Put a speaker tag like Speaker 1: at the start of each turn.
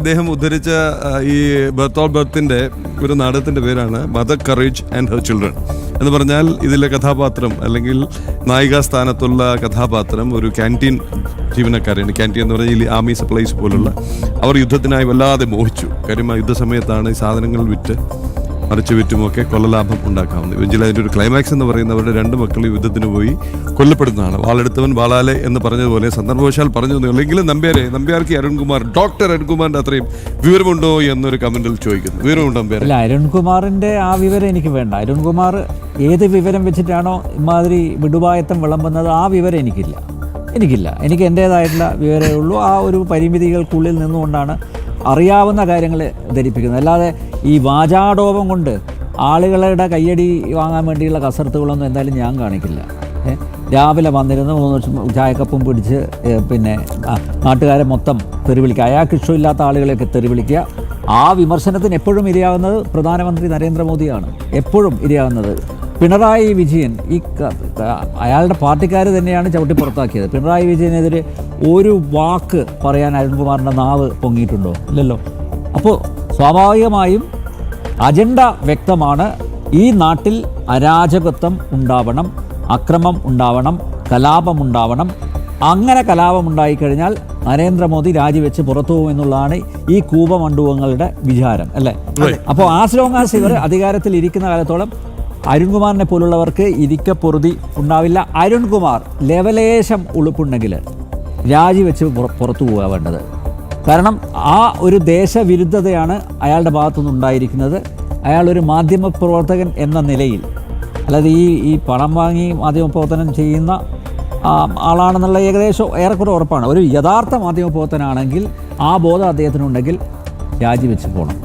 Speaker 1: അദ്ദേഹം ഉദ്ധരിച്ച ഈ ബെർത്തോൾട്ട് ബ്രെഖ്റ്റിന്റെ ഒരു നാടകത്തിന്റെ പേരാണ് mother courage and her children എന്ന് പറഞ്ഞാൽ ഇതിലെ കഥാപാത്രം അല്ലെങ്കിൽ നായികാസ്ഥാനത്തുള്ള കഥാപാത്രം ഒരു ക്യാൻറ്റീൻ ജീവനക്കാരാണ്. ക്യാൻറ്റീൻ എന്ന് പറഞ്ഞാൽ ഈ ആർമി സപ്ലൈസ് പോലുള്ള അവർ യുദ്ധത്തിനായി വല്ലാതെ മോഹിച്ചു. കാര്യം ആ യുദ്ധസമയത്താണ് ഈ സാധനങ്ങൾ വിറ്റ് മറിച്ച് വിറ്റുമൊക്കെ കൊള്ളലാഭം ഉണ്ടാക്കാവുന്നത്. എങ്കിലും അതിൻ്റെ ഒരു ക്ലൈമാക്സ് എന്ന് പറയുന്നത് അവരുടെ രണ്ട് മക്കൾ യുദ്ധത്തിന് പോയി കൊല്ലപ്പെടുന്നതാണ്. വാളെടുത്തവൻ വാളാലെ എന്ന് പറഞ്ഞതുപോലെ സന്ദർഭവശാൽ പറഞ്ഞു എങ്കിലും നമ്പ്യാർക്ക് അരുൺകുമാർ ഡോക്ടർ അരുൺകുമാറിന്റെ അത്രയും വിവരമുണ്ടോ എന്നൊരു കമന്റിൽ ചോദിക്കുന്നു. വിവരമുണ്ടോ നമ്പ്യാർ?
Speaker 2: അല്ല, അരുൺകുമാറിന്റെ ആ വിവരം എനിക്ക് വേണ്ട. അരുൺകുമാർ ഏത് വിവരം വെച്ചിട്ടാണോ ഇമാതിരി വിടുവായത്തം വിളമ്പുന്നത് ആ വിവരം എനിക്കില്ല. എനിക്ക് എൻ്റേതായിട്ടുള്ള വിവരമേ ഉള്ളൂ. ആ ഒരു പരിമിതികൾക്കുള്ളിൽ നിന്നുകൊണ്ടാണ് അറിയാവുന്ന കാര്യങ്ങൾ ധരിപ്പിക്കുന്നത്. അല്ലാതെ ഈ വാചാടോപം കൊണ്ട് ആളുകളുടെ കയ്യടി വാങ്ങാൻ വേണ്ടിയുള്ള കസർത്തുകളൊന്നും എന്തായാലും ഞാൻ കാണിക്കില്ല. രാവിലെ വന്നിരുന്ന് 3 ചായക്കപ്പും പിടിച്ച് പിന്നെ നാട്ടുകാരെ മൊത്തം തെറിവിളിക്കുക, അയാൾക്ക് ഇഷ്ടമില്ലാത്ത ആളുകളെയൊക്കെ തെറിവിളിക്കുക. ആ വിമർശനത്തിന് എപ്പോഴും ഇരയാവുന്നത് പ്രധാനമന്ത്രി നരേന്ദ്രമോദിയാണ്. എപ്പോഴും ഇരയാവുന്നത് പിണറായി വിജയൻ. അയാളുടെ പാർട്ടിക്കാർ തന്നെയാണ് ചവിട്ടി പുറത്താക്കിയത്. പിണറായി വിജയനെതിരെ ഒരു വാക്ക് പറയാൻ അരുൺകുമാറിൻ്റെ നാവ് പൊങ്ങിയിട്ടുണ്ടോ? ഇല്ലല്ലോ. അപ്പോൾ സ്വാഭാവികമായും അജണ്ട വ്യക്തമാണ്. ഈ നാട്ടിൽ അരാജകത്വം ഉണ്ടാവണം, അക്രമം ഉണ്ടാവണം, കലാപമുണ്ടാവണം. അങ്ങനെ കലാപമുണ്ടായിക്കഴിഞ്ഞാൽ നരേന്ദ്രമോദി രാജിവെച്ച് പുറത്തു പോകുമെന്നുള്ളതാണ് ഈ കൂപമണ്ഡൂകങ്ങളുടെ വിചാരം, അല്ലേ? അപ്പോൾ ആസ് ലോങ് ആസ് ഇവർ അധികാരത്തിൽ ഇരിക്കുന്ന കാലത്തോളം അരുൺകുമാറിനെ പോലുള്ളവർക്ക് ഇരിക്കപ്പൊറുതി ഉണ്ടാവില്ല. അരുൺകുമാർ ലെവലേശം ഉളുപ്പുണ്ടെങ്കിൽ രാജിവെച്ച് പുറത്തു പോകാൻ വേണ്ടത്. കാരണം ആ ഒരു ദേശവിരുദ്ധതയാണ് അയാളുടെ ഭാഗത്തുനിന്ന് ഉണ്ടായിരിക്കുന്നത്. അയാളൊരു മാധ്യമപ്രവർത്തകൻ എന്ന നിലയിൽ, അല്ലാതെ ഈ പണം വാങ്ങി മാധ്യമപ്രവർത്തനം ചെയ്യുന്ന ആളാണെന്നുള്ള ഏകദേശം ഏറെക്കുറെ ഉറപ്പാണ്. ഒരു യഥാർത്ഥ മാധ്യമപ്രവർത്തനാണെങ്കിൽ ആ ബോധം അദ്ദേഹത്തിനുണ്ടെങ്കിൽ രാജിവെച്ച് പോകണം.